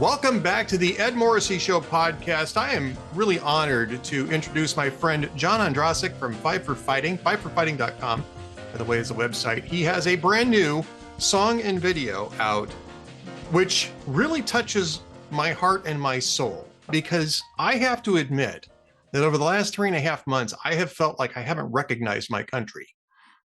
Welcome back to the Ed Morrissey Show podcast. I am really honored to introduce my friend John Ondrasik from Fight for Fighting, fightforfighting.com, by the way, is a website. He has a brand new song and video out, which really touches my heart and my soul, because I have to admit that over the last 3.5 months, I have felt like I haven't recognized my country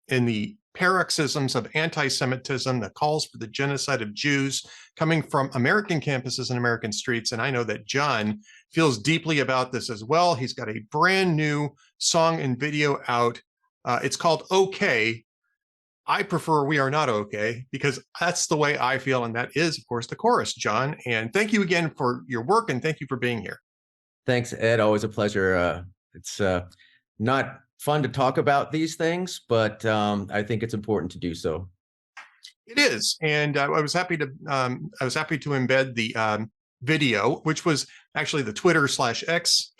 in the paroxysms of anti-Semitism, the calls for the genocide of Jews coming from American campuses and American streets. And I know that John feels deeply about this as well. He's got a brand new song and video out. It's called Okay. I prefer We Are Not Okay, because that's the way I feel. And that is, of course, the chorus, John. And thank you again for your work. And thank you for being here. Thanks, Ed. Always a pleasure. It's not fun to talk about these things, but I think it's important to do so. It is, and I was happy to embed the video, which was actually the Twitter/X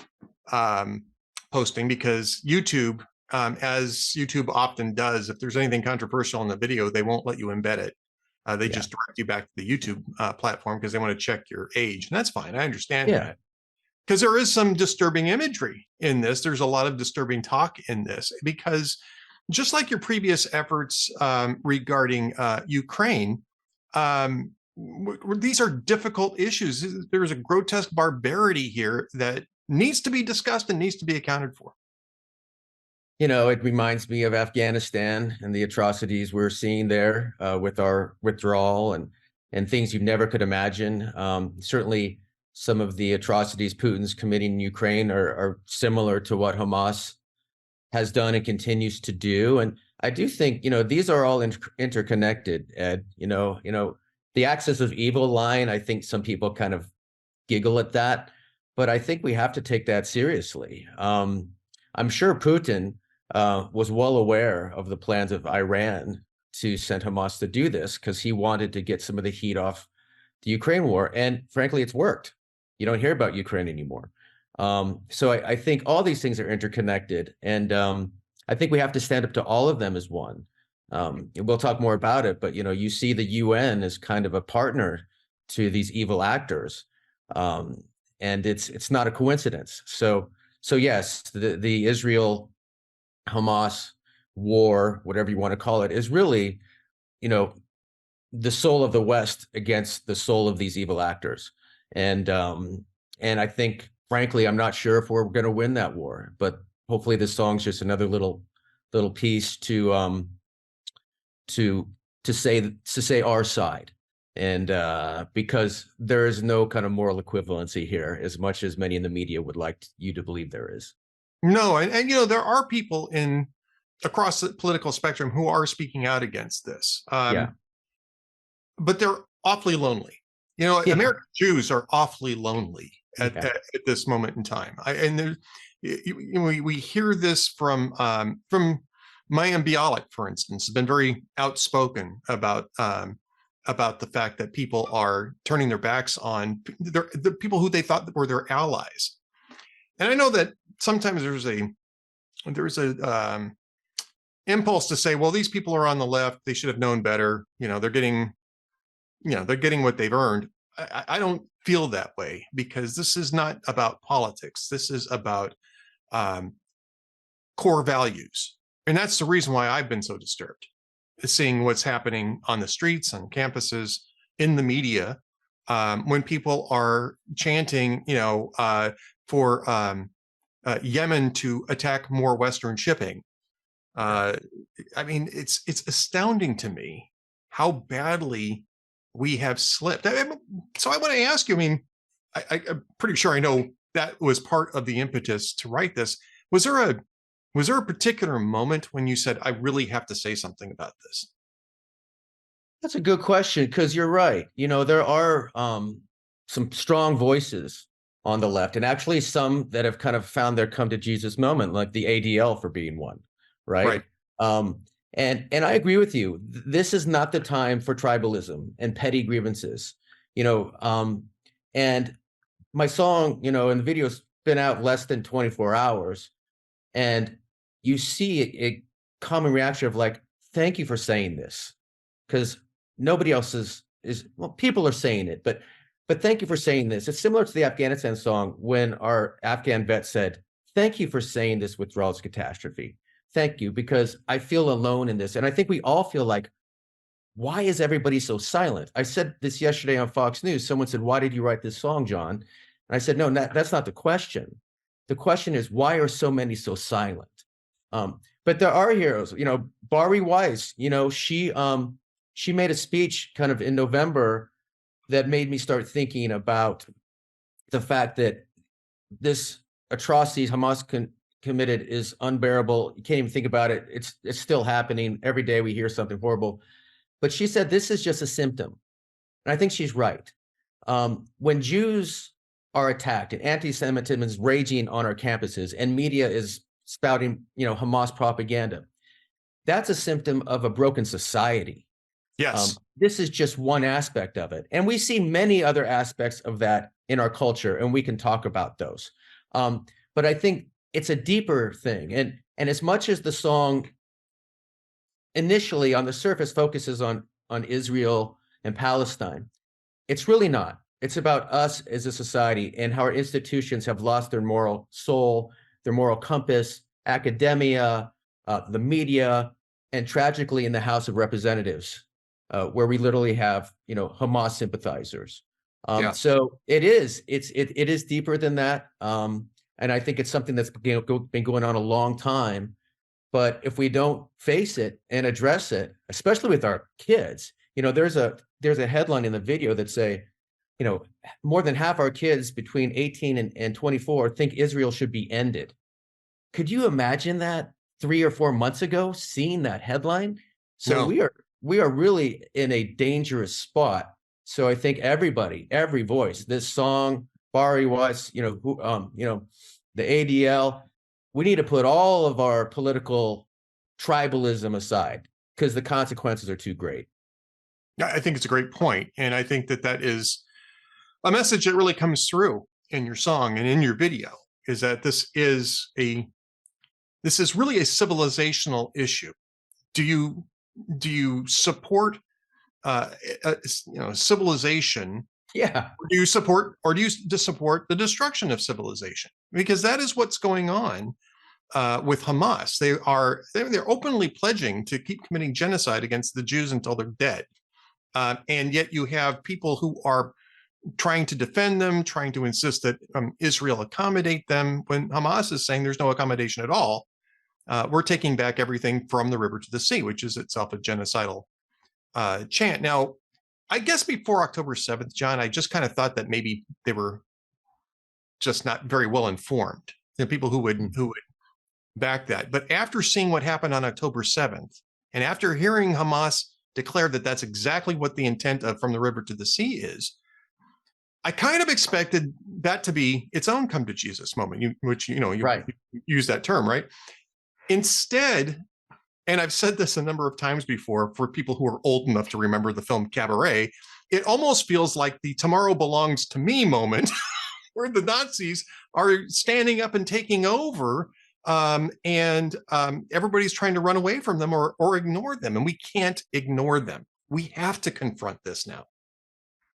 posting, because YouTube, as YouTube often does, if there's anything controversial in the video, they won't let you embed it. They just direct you back to the YouTube platform because they want to check your age, and that's fine. I understand that. Because there is some disturbing imagery in this. There's a lot of disturbing talk in this, because just like your previous efforts regarding Ukraine, these are difficult issues. There's a grotesque barbarity here that needs to be discussed and needs to be accounted for. You know, it reminds me of Afghanistan and the atrocities we're seeing there with our withdrawal and things you never could imagine. Certainly, some of the atrocities Putin's committing in Ukraine are similar to what Hamas has done and continues to do. And I do think, these are all interconnected, Ed. The axis of evil line, I think some people kind of giggle at that, but I think we have to take that seriously. I'm sure Putin was well aware of the plans of Iran to send Hamas to do this, because he wanted to get some of the heat off the Ukraine war. And frankly, it's worked. You don't hear about Ukraine anymore. So I think all these things are interconnected. And I think we have to stand up to all of them as one. We'll talk more about it, but, you see the UN as kind of a partner to these evil actors. And it's not a coincidence. So yes, the Israel-Hamas war, whatever you want to call it, is really, the soul of the West against the soul of these evil actors. And I think, frankly, I'm not sure if we're going to win that war, but hopefully this song's just another little piece to say our side. And because there is no kind of moral equivalency here, as much as many in the media would like you to believe there is. No, and there are people across the political spectrum who are speaking out against this. But they're awfully lonely. American Jews are awfully lonely at this moment in time. We hear this from Mayim Bialik, for instance, has been very outspoken about the fact that people are turning their backs on the people who they thought were their allies. And I know that sometimes there's a impulse to say, well, these people are on the left, they should have known better. They're getting what they've earned. I don't feel that way, because this is not about politics. This is about core values. And that's the reason why I've been so disturbed, is seeing what's happening on the streets, on campuses, in the media, when people are chanting, for Yemen to attack more Western shipping. It's astounding to me how badly we have slipped. So I want to ask you, I'm pretty sure I know that was part of the impetus to write this. Was there a particular moment when you said, I really have to say something about this? That's a good question, because you're right. There are some strong voices on the left, and actually some that have kind of found their come to Jesus moment, like the ADL for being one, right? And I agree with you. This is not the time for tribalism and petty grievances, and my song, in the video's been out less than 24 hours, and you see a common reaction of like, thank you for saying this, because nobody else is well, people are saying it, but But thank you for saying this. It's similar to the Afghanistan song when our Afghan vet said, thank you for saying this withdrawal is catastrophe. Thank you, because I feel alone in this. And I think we all feel like, why is everybody so silent? I said this yesterday on Fox News. Someone said, why did you write this song, John? And I said, no, that's not the question. The question is, why are so many so silent? But there are heroes, Bari Weiss, she made a speech kind of in November that made me start thinking about the fact that this atrocity Hamas committed is unbearable. You can't even think about it. It's still happening. Every day we hear something horrible. But she said this is just a symptom. And I think she's right. When Jews are attacked and anti-Semitism is raging on our campuses and media is spouting, Hamas propaganda, that's a symptom of a broken society. Yes. This is just one aspect of it. And we see many other aspects of that in our culture, and we can talk about those. But I think it's a deeper thing. And as much as the song initially on the surface focuses on Israel and Palestine, it's really not. It's about us as a society and how our institutions have lost their moral soul, their moral compass, academia, the media, and tragically in the House of Representatives, where we literally have, Hamas sympathizers. So it is deeper than that. And I think it's something that's been going on a long time. But if we don't face it and address it, especially with our kids, there's a headline in the video that say, more than half our kids between 18 and 24 think Israel should be ended. Could you imagine that 3 or 4 months ago, seeing that headline? So No. we are really in a dangerous spot. So I think everybody, every voice, this song, Bari Weiss, the ADL, we need to put all of our political tribalism aside because the consequences are too great. I think it's a great point. And I think that is a message that really comes through in your song and in your video, is that this is really a civilizational issue. Do you support civilization? Yeah. Or do you support the destruction of civilization? Because that is what's going on with Hamas. They're openly pledging to keep committing genocide against the Jews until they're dead. And yet you have people who are trying to defend them, trying to insist that Israel accommodate them, when Hamas is saying there's no accommodation at all. We're taking back everything from the river to the sea, which is itself a genocidal chant. Now, I guess before October 7th, John, I just kind of thought that maybe they were just not very well informed, people who would back that. But after seeing what happened on October 7th, and after hearing Hamas declare that that's exactly what the intent of from the river to the sea is, I kind of expected that to be its own come to Jesus moment, you right. use that term, right? Instead, and I've said this a number of times before for people who are old enough to remember the film Cabaret, it almost feels like the tomorrow belongs to me moment where the Nazis are standing up and taking over, and everybody's trying to run away from them or ignore them. And we can't ignore them. We have to confront this now.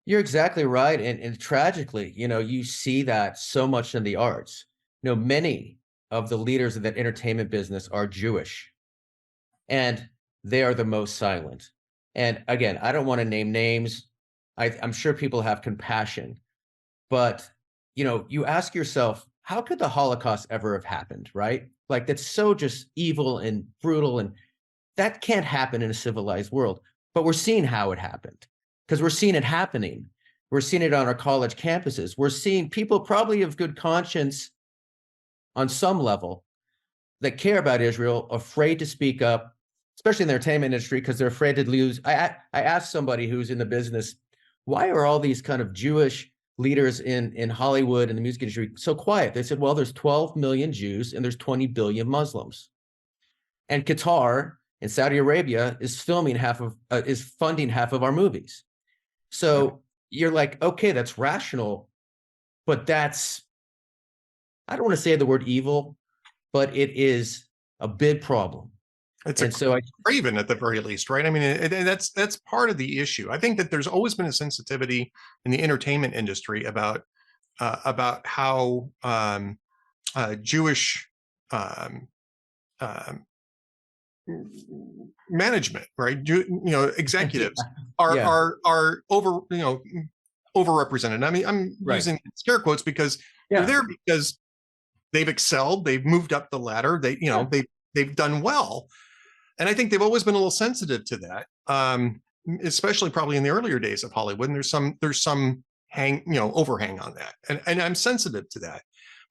You're exactly right. And tragically, you see that so much in the arts. Many of the leaders of that entertainment business are Jewish, and they are the most silent. And again, I don't want to name names. I'm sure people have compassion, but you ask yourself, how could the Holocaust ever have happened, right? Like, that's so just evil and brutal, and that can't happen in a civilized world. But we're seeing how it happened, because we're seeing it happening. We're seeing it on our college campuses. We're seeing people probably of good conscience on some level that care about Israel, afraid to speak up, especially in the entertainment industry, because they're afraid to lose. I asked somebody who's in the business, why are all these kind of Jewish leaders in Hollywood and the music industry so quiet? They said, well, there's 12 million Jews and there's 20 billion Muslims. And Qatar and Saudi Arabia is funding half of our movies. So you're like, okay, that's rational, but that's, I don't want to say the word evil, but it is a big problem. It's a And so craven at the very least, right? I mean, that's part of the issue. I think that there's always been a sensitivity in the entertainment industry about how Jewish um, um, management, right? Executives are yeah, are over overrepresented. I mean, I'm right. using scare quotes because they're Yeah, there because they've excelled, they've moved up the ladder, yeah, they've done well, and I think they've always been a little sensitive to that, especially probably in the earlier days of Hollywood. And there's some overhang on that, and I'm sensitive to that.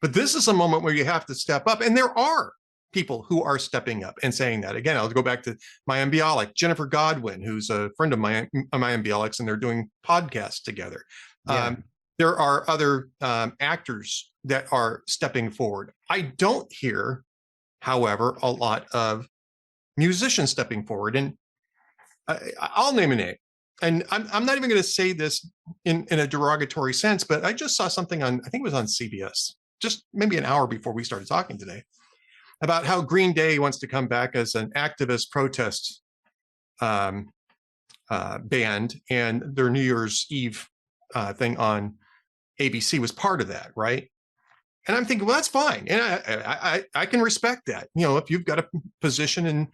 But this is a moment where you have to step up, and there are people who are stepping up and saying that. Again, I'll go back to Mayim Bialik, Jennifer Godwin, who's a friend of Mayim Bialik's, and they're doing podcasts together. yeah. There are other actors that are stepping forward. I don't hear, however, a lot of musicians stepping forward. And I'll name a name. And I'm not even going to say this in a derogatory sense, but I just saw something on, I think it was on CBS, just maybe an hour before we started talking today, about how Green Day wants to come back as an activist protest band, and their New Year's Eve thing on ABC was part of that, right? And I'm thinking, well, that's fine, and I can respect that. If you've got a position and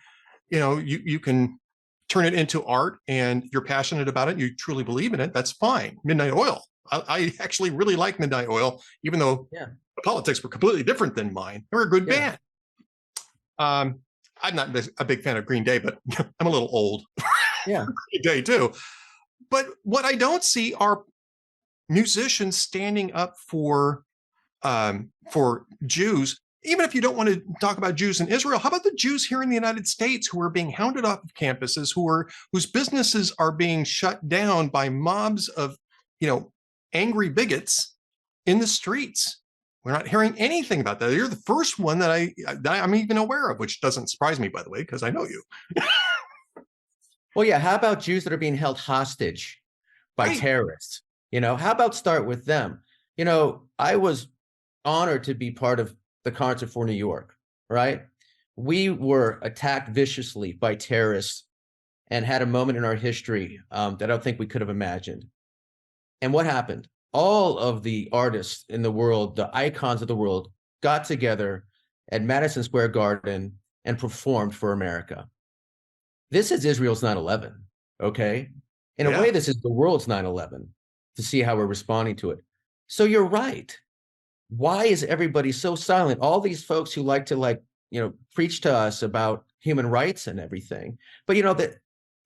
you can turn it into art and you're passionate about it, you truly believe in it, that's fine. Midnight Oil. I actually really like Midnight Oil, even though Yeah. the politics were completely different than mine. They were a good band. I'm not a big fan of Green Day, but I'm a little old. Yeah. Green Day too. But what I don't see are musicians standing up for Jews. Even if you don't want to talk about Jews in Israel, how about the Jews here in the United States who are being hounded off of campuses, whose businesses are being shut down by mobs of, angry bigots in the streets? We're not hearing anything about that. You're the first one that I'm even aware of, which doesn't surprise me, by the way, because I know you. Well, yeah. How about Jews that are being held hostage by Right. terrorists? How about start with them? I was honored to be part of the Concert for New York, right? We were attacked viciously by terrorists and had a moment in our history that I don't think we could have imagined. And what happened? All of the artists in the world, the icons of the world, got together at Madison Square Garden and performed for America. This is Israel's 9/11, okay? In a Yeah. way, this is the world's 9/11, to see how we're responding to it. So you're right. Why is everybody so silent? All these folks who like to preach to us about human rights and everything. But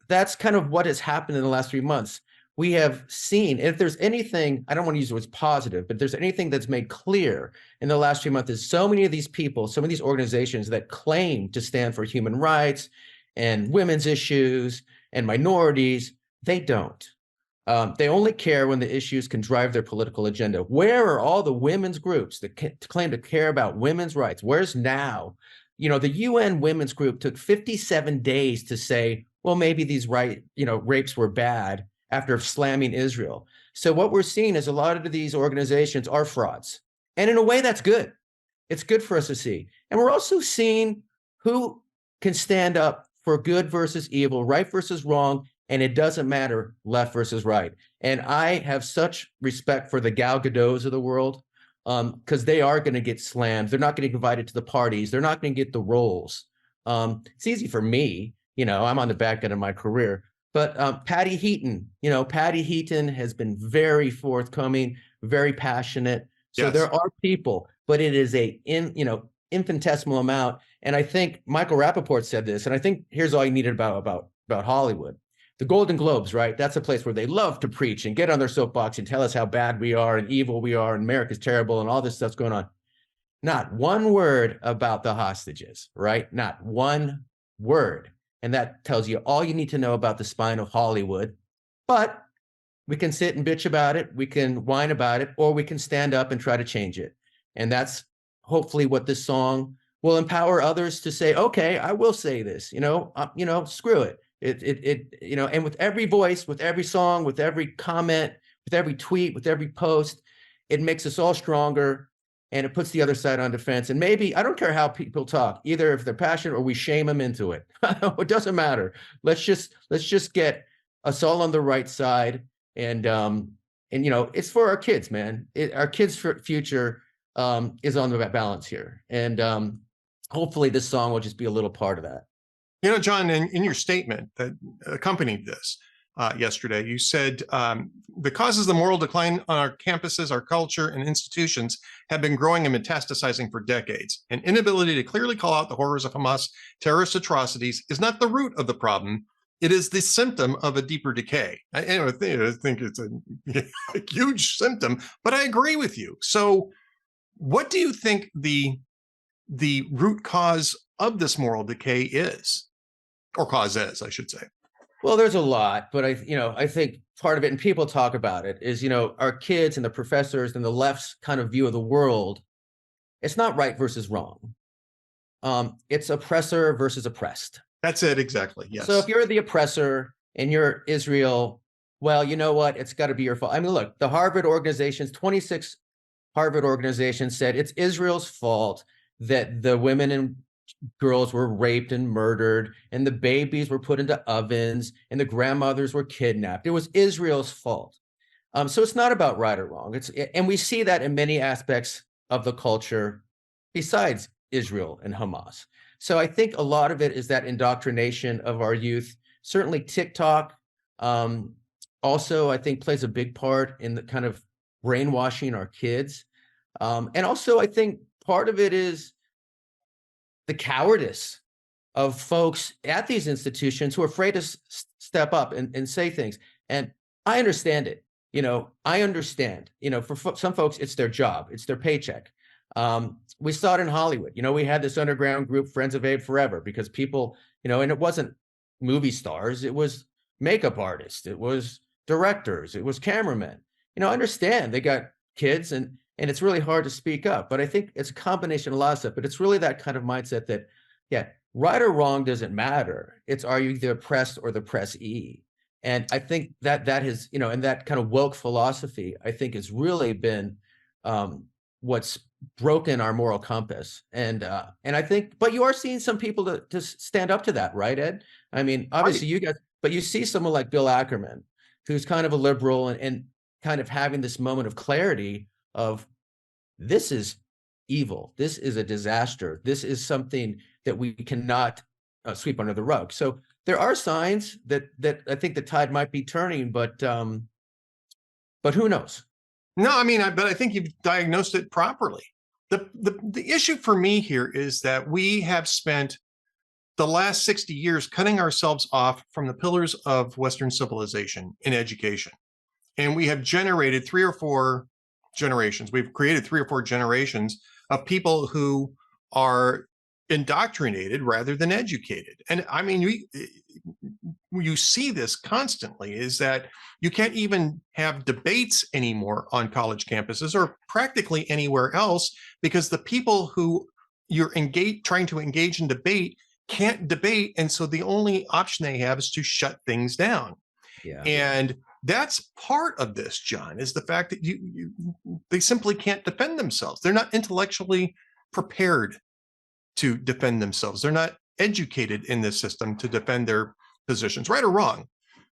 that's kind of what has happened in the last 3 months. We have seen, if there's anything, I don't want to use the words positive, but if there's anything that's made clear in the last 3 months, is so many of these people, so many of these organizations that claim to stand for human rights and women's issues and minorities, they don't. They only care when the issues can drive their political agenda. Where are all the women's groups that claim to care about women's rights? Where's now? The UN Women's Group took 57 days to say, well, maybe these rapes were bad after slamming Israel. So what we're seeing is a lot of these organizations are frauds. And in a way, that's good. It's good for us to see. And we're also seeing who can stand up for good versus evil, right versus wrong, and it doesn't matter left versus right. And I have such respect for the Gal Gadots of the world, because they are going to get slammed. They're not going to get invited to the parties. They're not going to get the roles. It's easy for me. I'm on the back end of my career. But Patty Heaton, Patty Heaton has been very forthcoming, very passionate. So Yes. There are people, but it is infinitesimal amount. And I think Michael Rappaport said this, and I think here's all you needed about Hollywood. The Golden Globes, right? That's a place where they love to preach and get on their soapbox and tell us how bad we are and evil we are and America's terrible and all this stuff's going on. Not one word about the hostages, right? Not one word. And that tells you all you need to know about the spine of Hollywood. But we can sit and bitch about it. We can whine about it, or we can stand up and try to change it. And that's hopefully what this song will empower others to say, okay, I will say this, screw it. And with every voice, with every song, with every comment, with every tweet, with every post, it makes us all stronger. and it puts the other side on defense. And maybe, I don't care how people talk, either if they're passionate or we shame them into it. It doesn't matter. Let's just get us all on the right side. And it's for our kids, man. Our kids' future is on the balance here. And hopefully this song will just be a little part of that. John, in your statement that accompanied this yesterday, you said the causes of the moral decline on our campuses, our culture, and institutions have been growing and metastasizing for decades. An inability to clearly call out the horrors of Hamas terrorist atrocities is not the root of the problem. It is the symptom of a deeper decay. I think it's a huge symptom, but I agree with you. So what do you think the root cause of this moral decay is, or causes, I should say? Well, there's a lot, but I think part of it, and people talk about it, is, our kids and the professors and the left's kind of view of the world. It's not right versus wrong. It's oppressor versus oppressed. That's it, exactly. Yes. So if you're the oppressor and you're Israel, well, you know what? It's got to be your fault. I mean, look, the Harvard organizations, 26 Harvard organizations said it's Israel's fault that the women and girls were raped and murdered, and the babies were put into ovens, and the grandmothers were kidnapped. It was Israel's fault. So it's not about right or wrong. And we see that in many aspects of the culture besides Israel and Hamas. So I think a lot of it is that indoctrination of our youth. Certainly TikTok also, I think, plays a big part in the kind of brainwashing our kids. And also, I think part of it is the cowardice of folks at these institutions who are afraid to step up and say things. And I understand it. I understand, for some folks, it's their job, it's their paycheck. We saw it in Hollywood. We had this underground group, Friends of Abe Forever, because people, and it wasn't movie stars, it was makeup artists, it was directors, it was cameramen. I understand they got kids and it's really hard to speak up, but I think it's a combination of a lot of stuff, but it's really that kind of mindset that, yeah, right or wrong doesn't matter. It's, are you the oppressed or the oppressee? And I think that has, and that kind of woke philosophy, I think, has really been what's broken our moral compass. And I think, but you are seeing some people to stand up to that, right, Ed? I mean, obviously you guys, but you see someone like Bill Ackerman, who's kind of a liberal and kind of having this moment of clarity of, this is evil, this is a disaster, this is something that we cannot sweep under the rug. So there are signs that I think the tide might be turning, but who knows? No, I mean, but I think you've diagnosed it properly. The issue for me here is that we have spent the last 60 years cutting ourselves off from the pillars of Western civilization in education. And we have generated 3 or 4 generations. We've created 3 or 4 generations of people who are indoctrinated rather than educated. And I mean, you see this constantly, is that you can't even have debates anymore on college campuses or practically anywhere else, because the people who you're trying to engage in debate can't debate. And so the only option they have is to shut things down. Yeah. And that's part of this, John, is the fact that they simply can't defend themselves. They're not intellectually prepared to defend themselves. They're not educated in this system to defend their positions, right or wrong.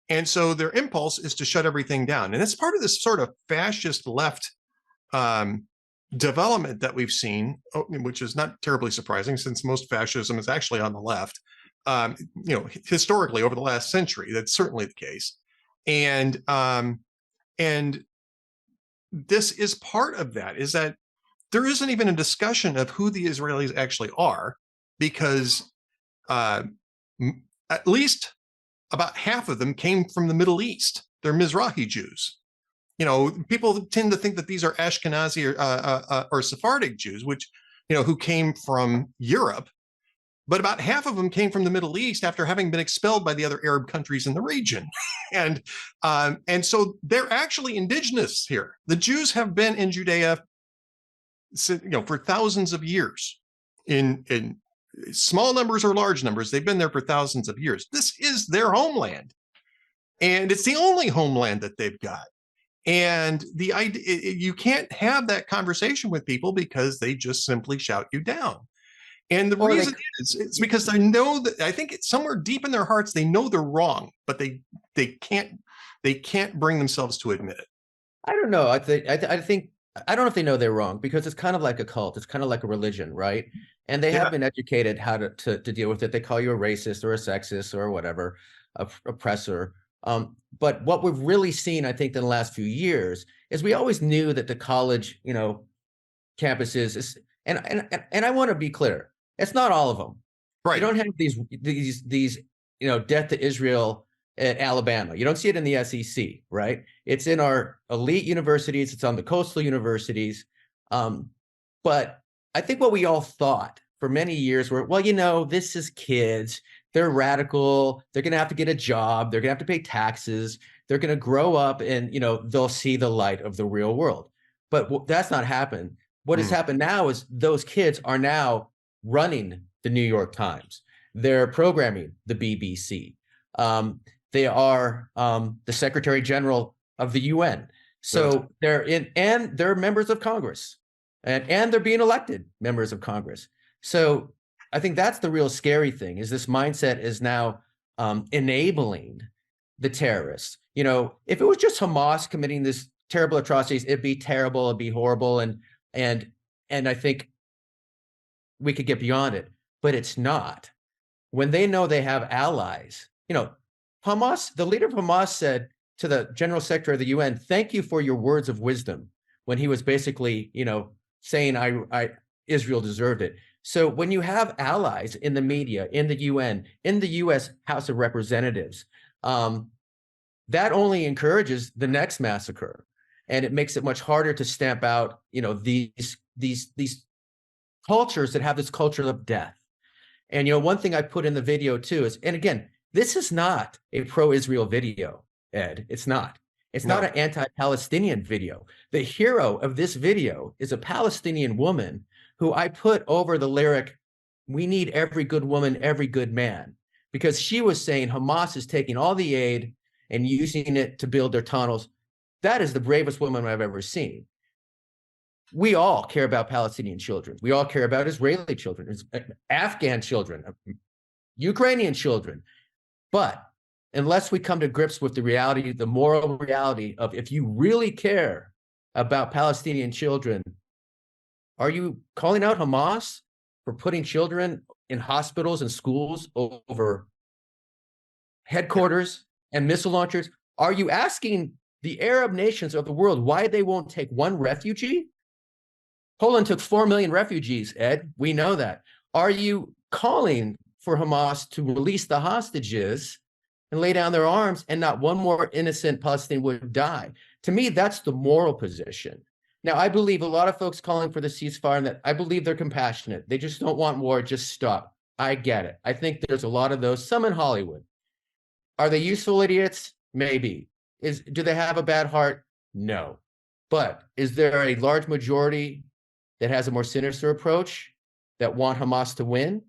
And so their impulse is to shut everything down. And it's part of this sort of fascist left development that we've seen, which is not terribly surprising, since most fascism is actually on the left. Historically over the last century, that's certainly the case. And this is part of that, is that there isn't even a discussion of who the Israelis actually are, because at least about half of them came from the Middle East. They're Mizrahi Jews. People tend to think that these are Ashkenazi or Sephardic Jews, which, who came from Europe. But about half of them came from the Middle East after having been expelled by the other Arab countries in the region. And so they're actually indigenous here. The Jews have been in Judea, for thousands of years, in small numbers or large numbers. They've been there for thousands of years. This is their homeland. And it's the only homeland that they've got. And the idea, you can't have that conversation with people because they just simply shout you down. And the Or they, reason is it's because they know that, I think it's somewhere deep in their hearts, they know they're wrong, but they can't bring themselves to admit it. I don't know. I think I don't know if they know they're wrong, because it's kind of like a cult. It's kind of like a religion, right? And they have Yeah. been educated how to deal with it. They call you a racist or a sexist or whatever, oppressor. But what we've really seen, I think, in the last few years is we always knew that the college, campuses is, and I want to be clear, it's not all of them. You Right. don't have these death to Israel at Alabama. You don't see it in the SEC, right? It's in our elite universities. It's on the coastal universities. But I think what we all thought for many years were, well, this is kids. They're radical. They're going to have to get a job. They're going to have to pay taxes. They're going to grow up and, they'll see the light of the real world. But that's not happened. What has happened now is those kids are now running the New York Times. They're programming the BBC. They are the Secretary General of the UN. So they're members of Congress, and they're being elected members of Congress. So I think that's the real scary thing, is this mindset is now enabling the terrorists. If it was just Hamas committing this terrible atrocities, it'd be terrible, it'd be horrible, and I think we could get beyond it, but it's not. When they know they have allies, Hamas, the leader of Hamas said to the General Secretary of the UN, "Thank you for your words of wisdom," when he was basically, saying I Israel deserved it. So when you have allies in the media, in the UN, in the US House of Representatives, that only encourages the next massacre. And it makes it much harder to stamp out, these cultures that have this culture of death. And one thing I put in the video too is, and again, this is not a pro-Israel video, Ed. It's not. It's not an anti-Palestinian video. The hero of this video is a Palestinian woman who I put over the lyric, "We need every good woman, every good man," because she was saying Hamas is taking all the aid and using it to build their tunnels. That is the bravest woman I've ever seen. We all care about Palestinian children. We all care about Israeli children, Afghan children, Ukrainian children. But unless we come to grips with the reality, the moral reality of, if you really care about Palestinian children, are you calling out Hamas for putting children in hospitals and schools over headquarters and missile launchers? Are you asking the Arab nations of the world why they won't take one refugee? Poland took 4 million refugees, Ed. We know that. Are you calling for Hamas to release the hostages and lay down their arms, and not one more innocent Palestinian would die? To me, that's the moral position. Now, I believe a lot of folks calling for the ceasefire, and that I believe they're compassionate. They just don't want war. Just stop. I get it. I think there's a lot of those, some in Hollywood. Are they useful idiots? Maybe. Do they have a bad heart? No. But is there a large majority that has a more sinister approach that want Hamas to win?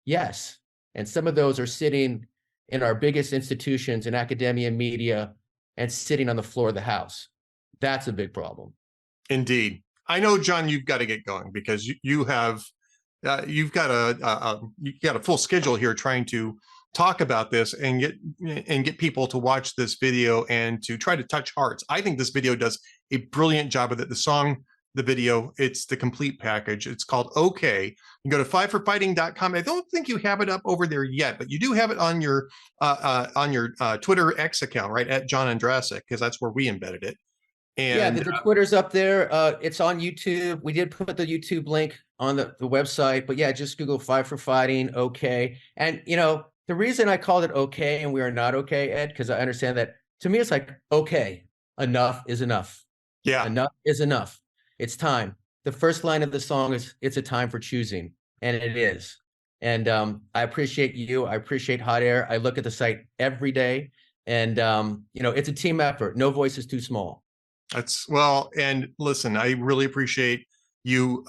Yes. And some of those are sitting in our biggest institutions in academia and media and sitting on the floor of the House. That's a big problem. Indeed. I know, John, you've got to get going because you've got a full schedule here trying to talk about this and get people to watch this video and to try to touch hearts. I think this video does a brilliant job of it. The song, the video, it's the complete package. It's called Okay. You go to fiveforfighting.com. I don't think you have it up over there yet, but you do have it on your Twitter X account, right, at John Ondrasik, because that's where we embedded it. And yeah, the Twitter's up there. It's on YouTube. We did put the YouTube link on the website, but yeah, just Google Five for Fighting, okay. And the reason I called it okay and we are not okay, Ed, because I understand that to me it's like, okay, enough is enough. Yeah. Enough is enough. It's time. The first line of the song is, "It's a time for choosing," and it is. And I appreciate you. I appreciate Hot Air. I look at the site every day, and it's a team effort. No voice is too small. And listen, I really appreciate you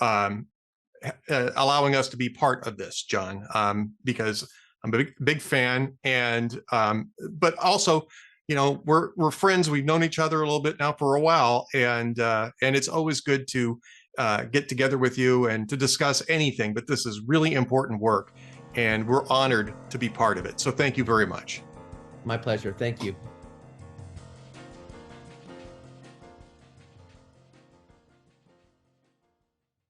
allowing us to be part of this, John, because I'm a big fan, and but also we're friends. We've known each other a little bit now for a while, and it's always good to get together with you and to discuss anything. But this is really important work, and we're honored to be part of it. So thank you very much. My pleasure. Thank you.